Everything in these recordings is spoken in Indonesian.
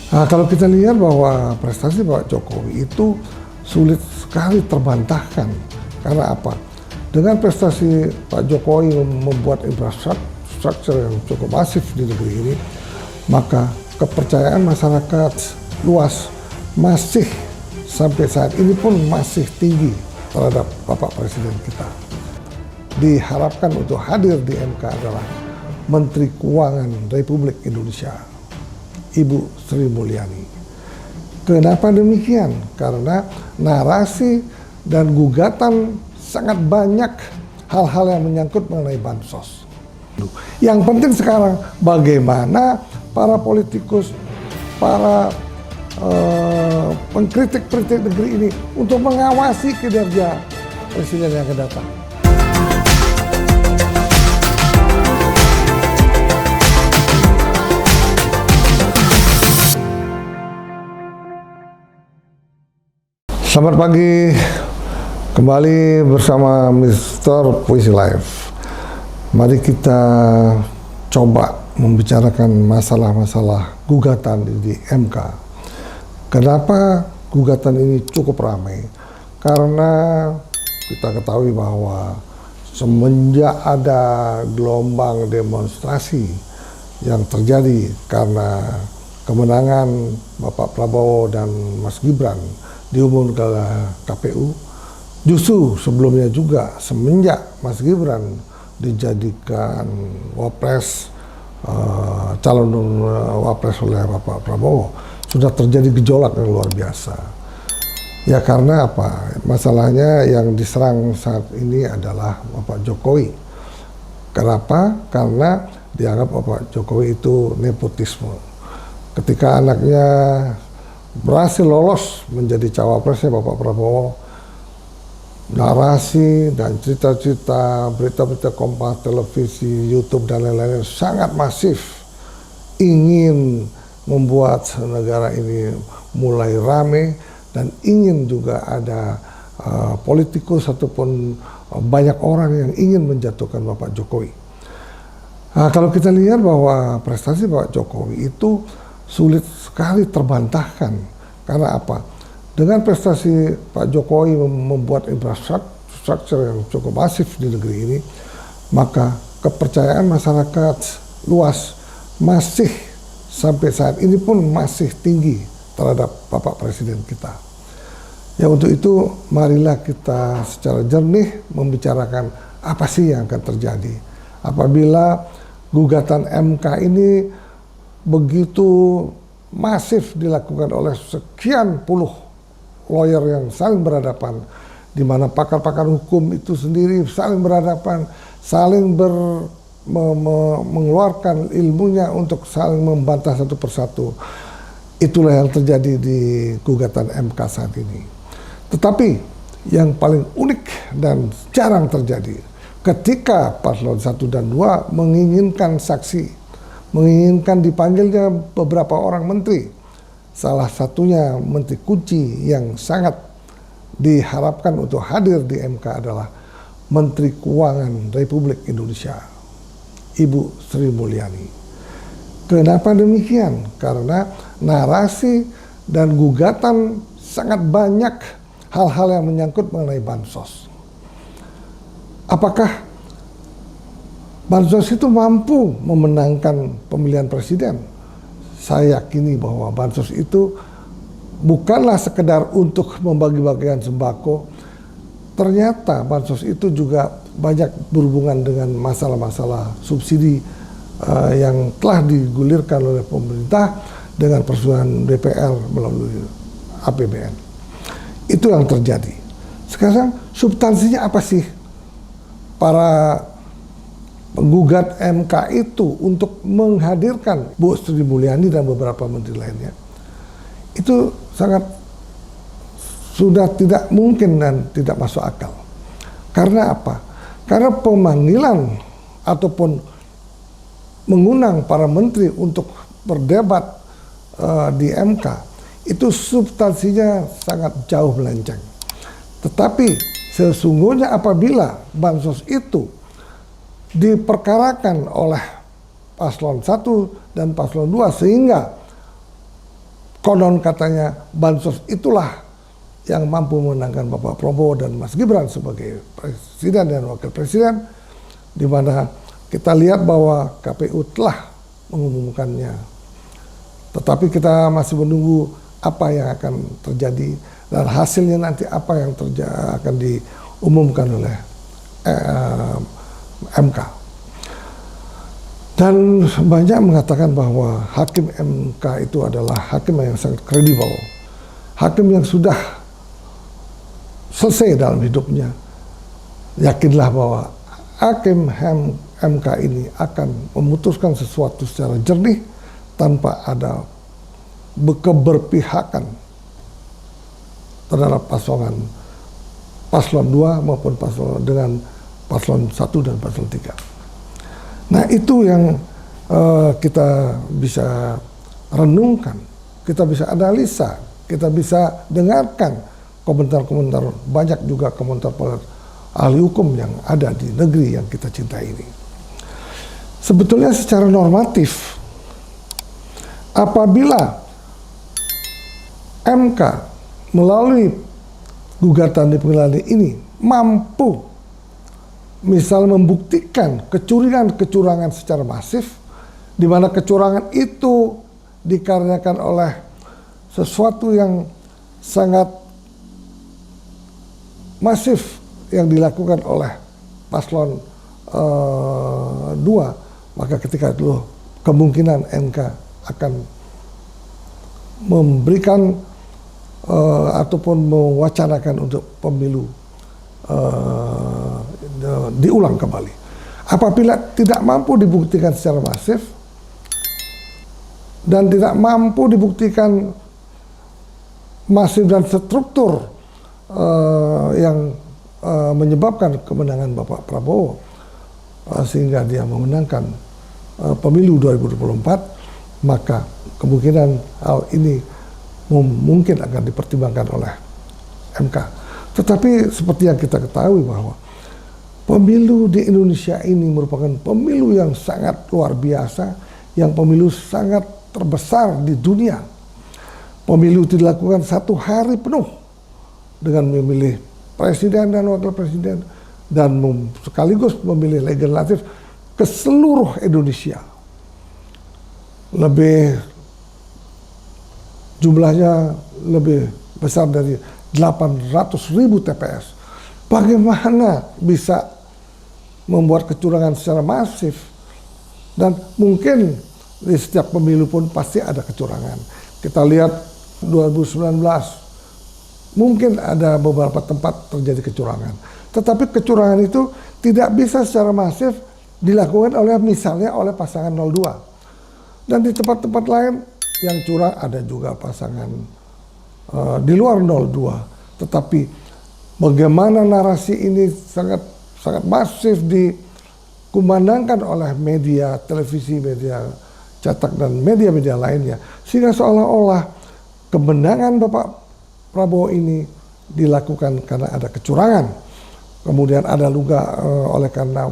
Nah, kalau kita lihat bahwa prestasi Pak Jokowi itu sulit sekali terbantahkan. Karena apa? Dengan prestasi Pak Jokowi membuat infrastruktur yang cukup masif di negeri ini, maka kepercayaan masyarakat luas masih sampai saat ini pun masih tinggi terhadap Bapak Presiden kita. Diharapkan untuk hadir di MK adalah Menteri Keuangan Republik Indonesia, Ibu Sri Mulyani. Kenapa demikian? Karena narasi dan gugatan sangat banyak hal-hal yang menyangkut mengenai bansos. Yang penting sekarang bagaimana para politikus, para pengkritik-kritik negeri ini untuk mengawasi kinerja presiden yang akan datang. Selamat pagi, kembali bersama Mr. Puisi Live. Mari kita coba membicarakan masalah-masalah gugatan di MK. Kenapa gugatan ini cukup ramai? Karena kita ketahui bahwa semenjak ada gelombang demonstrasi yang terjadi karena kemenangan Bapak Prabowo dan Mas Gibran diumumkan oleh KPU, justru sebelumnya juga semenjak Mas Gibran dijadikan wapres, calon wapres oleh Bapak Prabowo, sudah terjadi gejolak yang luar biasa. Ya karena apa? Masalahnya yang diserang saat ini adalah Bapak Jokowi. Kenapa? Karena dianggap Bapak Jokowi itu nepotisme. Ketika anaknya berhasil lolos menjadi cawapresnya Bapak Prabowo, narasi dan cerita-cerita, berita-berita Kompas, televisi, YouTube dan lain-lain sangat masif ingin membuat negara ini mulai rame dan ingin juga ada politikus ataupun banyak orang yang ingin menjatuhkan Bapak Jokowi. Nah, kalau kita lihat bahwa prestasi Pak Jokowi itu sulit sekali terbantahkan. Karena apa? Dengan prestasi Pak Jokowi membuat infrastruktur yang cukup masif di negeri ini, maka kepercayaan masyarakat luas masih sampai saat ini pun masih tinggi terhadap Bapak Presiden kita. Ya untuk itu marilah kita secara jernih membicarakan apa sih yang akan terjadi apabila gugatan MK ini begitu masif dilakukan oleh sekian puluh lawyer yang saling berhadapan, di mana pakar-pakar hukum itu sendiri saling berhadapan, saling mengeluarkan ilmunya untuk saling membantah satu persatu. Itulah yang terjadi di gugatan MK saat ini. Tetapi yang paling unik dan jarang terjadi ketika paslon 1 dan 2 menginginkan saksi, menginginkan dipanggilnya beberapa orang menteri. Salah satunya menteri kunci yang sangat diharapkan untuk hadir di MK adalah Menteri Keuangan Republik Indonesia, Ibu Sri Mulyani. Kenapa demikian? Karena narasi dan gugatan sangat banyak hal-hal yang menyangkut mengenai bansos. Apakah bansos itu mampu memenangkan pemilihan presiden? Saya yakini bahwa bansos itu bukanlah sekedar untuk membagi-bagikan sembako. Ternyata bansos itu juga banyak berhubungan dengan masalah-masalah subsidi yang telah digulirkan oleh pemerintah dengan persetujuan DPR melalui APBN. Itu yang terjadi. Sekarang substansinya apa sih para penggugat MK itu untuk menghadirkan Bu Sri Mulyani dan beberapa menteri lainnya? Itu sangat sudah tidak mungkin dan tidak masuk akal. Karena apa? Karena pemanggilan ataupun mengundang para menteri untuk berdebat di MK itu substansinya sangat jauh melenceng. Tetapi sesungguhnya apabila bansos itu diperkarakan oleh paslon 1 dan paslon 2 sehingga konon katanya bansos itulah yang mampu memenangkan Bapak Prabowo dan Mas Gibran sebagai presiden dan wakil presiden, di mana kita lihat bahwa KPU telah mengumumkannya. Tetapi kita masih menunggu apa yang akan terjadi dan hasilnya nanti apa yang akan diumumkan oleh MK. Dan banyak mengatakan bahwa hakim MK itu adalah hakim yang sangat kredibel, hakim yang sudah selesai dalam hidupnya. Yakinlah bahwa hakim MK ini akan memutuskan sesuatu secara jernih tanpa ada keberpihakan terhadap paslon 2 maupun dengan paslon 1 dan paslon 3. Nah, itu yang kita bisa renungkan, kita bisa analisa, kita bisa dengarkan komentar-komentar, banyak juga komentar para ahli hukum yang ada di negeri yang kita cintai ini. Sebetulnya secara normatif, apabila MK melalui gugatan di pengadilan ini mampu misal membuktikan kecurangan secara masif, di mana kecurangan itu dikarenakan oleh sesuatu yang sangat masif yang dilakukan oleh paslon 2, maka ketika itu kemungkinan MK akan memberikan ataupun mewacanakan untuk pemilu diulang kembali. Apabila tidak mampu dibuktikan secara masif dan tidak mampu dibuktikan masif dan struktur yang menyebabkan kemenangan Bapak Prabowo sehingga dia memenangkan pemilu 2024, maka kemungkinan hal ini mungkin akan dipertimbangkan oleh MK. Tetapi seperti yang kita ketahui bahwa pemilu di Indonesia ini merupakan pemilu yang sangat luar biasa, yang pemilu sangat terbesar di dunia. Pemilu itu dilakukan 1 hari penuh dengan memilih presiden dan wakil presiden dan sekaligus memilih legislatif ke seluruh Indonesia. Jumlahnya lebih besar dari 800.000 TPS. Bagaimana bisa membuat kecurangan secara masif? Dan mungkin di setiap pemilu pun pasti ada kecurangan. Kita lihat 2019 mungkin ada beberapa tempat terjadi kecurangan. Tetapi kecurangan itu tidak bisa secara masif dilakukan misalnya oleh pasangan 02. Dan di tempat-tempat lain yang curang ada juga pasangan di luar 02. Tetapi bagaimana narasi ini sangat masif dikumandangkan oleh media televisi, media cetak dan media-media lainnya, sehingga seolah-olah kemenangan Bapak Prabowo ini dilakukan karena ada kecurangan. Kemudian ada juga oleh karena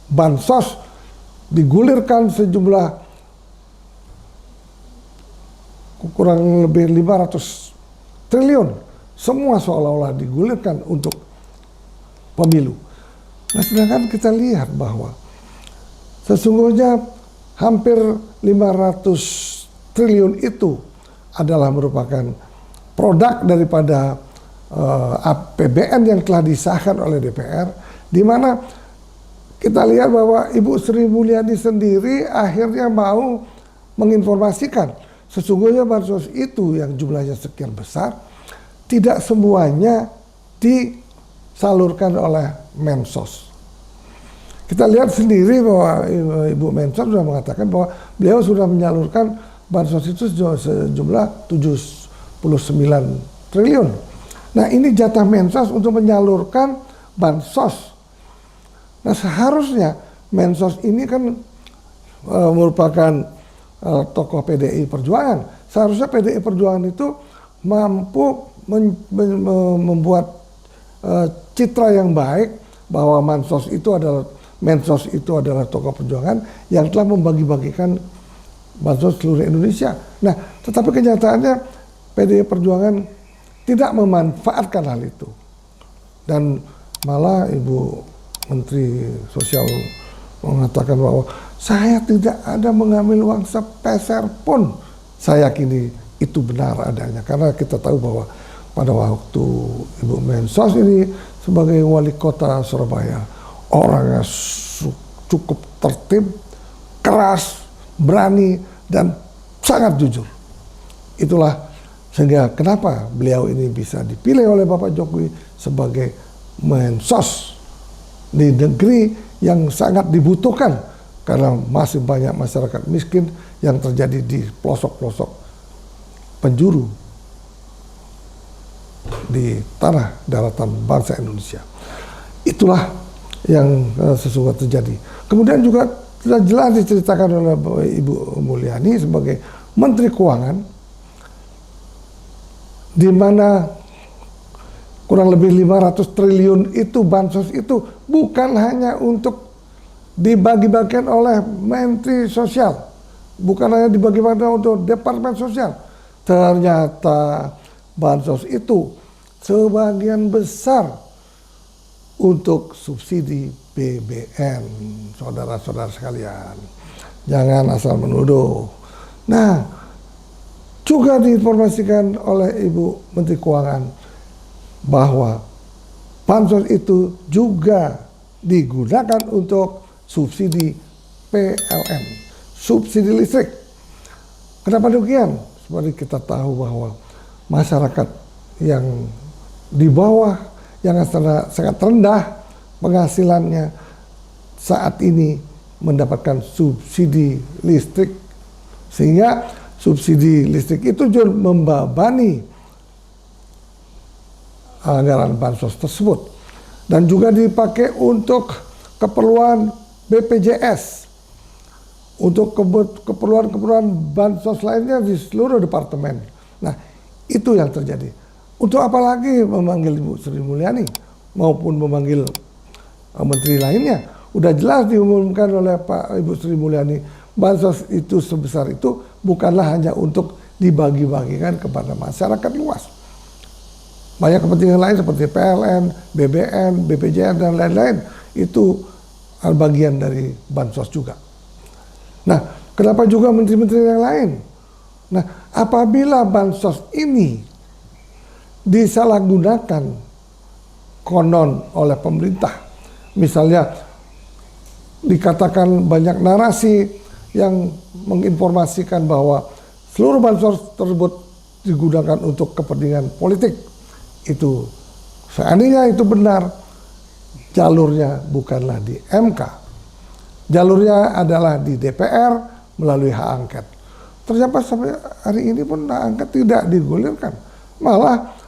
bansos digulirkan sejumlah kurang lebih 500 triliun. Semua seolah-olah digulirkan untuk pemilu. Nah, sedangkan kita lihat bahwa sesungguhnya hampir 500 triliun itu adalah merupakan produk daripada APBN yang telah disahkan oleh DPR, di mana kita lihat bahwa Ibu Sri Mulyani sendiri akhirnya mau menginformasikan sesungguhnya bansos itu yang jumlahnya sekian besar tidak semuanya disalurkan oleh Mensos. Kita lihat sendiri bahwa Ibu Mensos sudah mengatakan bahwa beliau sudah menyalurkan bansos itu sejumlah 79 triliun. Nah, ini jatah Mensos untuk menyalurkan bansos. Nah, seharusnya Mensos ini kan merupakan tokoh PDI Perjuangan. Seharusnya PDI Perjuangan itu mampu membuat citra yang baik bahwa Mensos itu adalah tokoh perjuangan yang telah membagi-bagikan bansos seluruh Indonesia. Nah, Tetapi kenyataannya PDI Perjuangan tidak memanfaatkan hal itu. Dan malah Ibu Menteri Sosial mengatakan bahwa saya tidak ada mengambil uang sepeser pun. Saya yakini itu benar adanya, karena kita tahu bahwa pada waktu Ibu Mensos ini sebagai wali kota Surabaya, orangnya cukup tertib, keras, berani, dan sangat jujur. Itulah sehingga kenapa beliau ini bisa dipilih oleh Bapak Jokowi sebagai Mensos di negeri yang sangat dibutuhkan, karena masih banyak masyarakat miskin yang terjadi di pelosok-pelosok penjuru di tanah daratan bangsa Indonesia. Itulah yang sesungguhnya terjadi. Kemudian juga sudah jelas diceritakan oleh Ibu Mulyani sebagai Menteri Keuangan, di mana kurang lebih 500 triliun itu bansos itu bukan hanya untuk dibagi-bagikan oleh Menteri Sosial, bukan hanya dibagi-bagikan untuk Departemen Sosial. Ternyata bansos itu sebagian besar untuk subsidi BBM, saudara-saudara sekalian. Jangan asal menuduh. Nah, juga diinformasikan oleh Ibu Menteri Keuangan bahwa bansos itu juga digunakan untuk subsidi PLN, subsidi listrik. Kenapa demikian? Seperti kita tahu bahwa masyarakat yang di bawah, yang sangat rendah penghasilannya saat ini mendapatkan subsidi listrik, sehingga subsidi listrik itu juga membebani anggaran bansos tersebut, dan juga dipakai untuk keperluan BPJS, untuk keperluan bansos lainnya di seluruh departemen. Nah, itu yang terjadi. Untuk apa lagi memanggil Ibu Sri Mulyani maupun memanggil menteri lainnya? Udah jelas diumumkan oleh Ibu Sri Mulyani, bansos itu sebesar itu bukanlah hanya untuk dibagi-bagikan kepada masyarakat luas. Banyak kepentingan lain seperti PLN, BBM, BPJS, dan lain-lain. Itu bagian dari bansos juga. Nah, kenapa juga menteri-menteri yang lain? Nah, apabila bansos ini disalahgunakan konon oleh pemerintah, misalnya dikatakan banyak narasi yang menginformasikan bahwa seluruh bansos tersebut digunakan untuk kepentingan politik, itu seandainya itu benar, jalurnya bukanlah di MK, jalurnya adalah di DPR melalui hak angket. Ternyata sampai hari ini pun hak angket tidak digulirkan, malah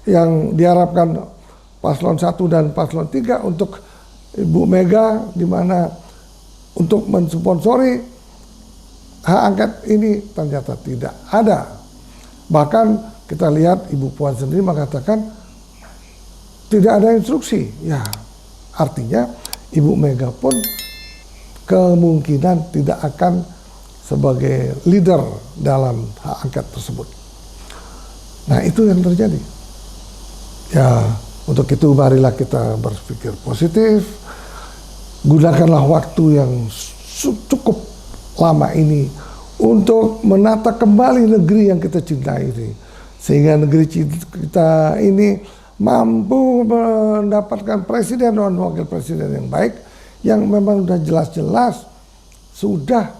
yang diharapkan paslon 1 dan paslon 3 untuk Ibu Mega, di mana untuk mensponsori hak angket ini ternyata tidak ada. Bahkan kita lihat Ibu Puan sendiri mengatakan tidak ada instruksi. Ya, artinya Ibu Mega pun kemungkinan tidak akan sebagai leader dalam hak angket tersebut. Nah, itu yang terjadi. Ya, untuk itu marilah kita berpikir positif. Gunakanlah waktu yang cukup lama ini untuk menata kembali negeri yang kita cintai ini, sehingga negeri kita ini mampu mendapatkan presiden dan wakil presiden yang baik, yang memang sudah jelas-jelas sudah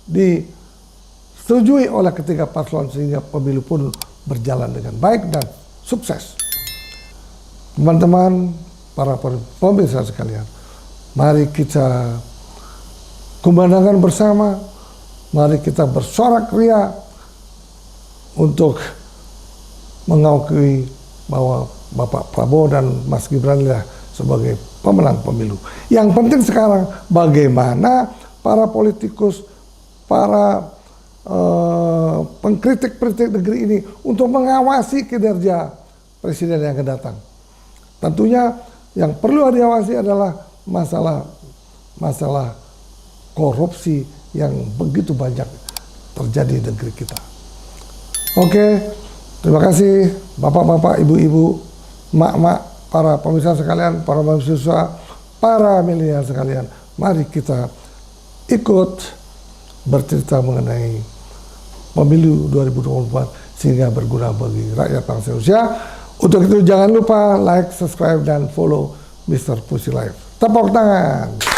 disetujui oleh ketiga paslon, sehingga pemilu pun berjalan dengan baik dan sukses. Teman-teman, para pemirsa sekalian, mari kita kumandangkan bersama, mari kita bersorak ria untuk mengakui bahwa Bapak Prabowo dan Mas Gibran adalah sebagai pemenang pemilu. Yang penting sekarang bagaimana para politikus, para pengkritik-kritik negeri ini untuk mengawasi kinerja presiden yang akan datang. Tentunya yang perlu diawasi adalah masalah korupsi yang begitu banyak terjadi di negeri kita. Oke, terima kasih bapak-bapak, ibu-ibu, mak-mak, para pemirsa sekalian, para mahasiswa, para milenial sekalian. Mari kita ikut bercerita mengenai pemilu 2024 sehingga berguna bagi rakyat bangsa Indonesia. Untuk itu jangan lupa like, subscribe, dan follow Mr. Pussy Life. Tepuk tangan.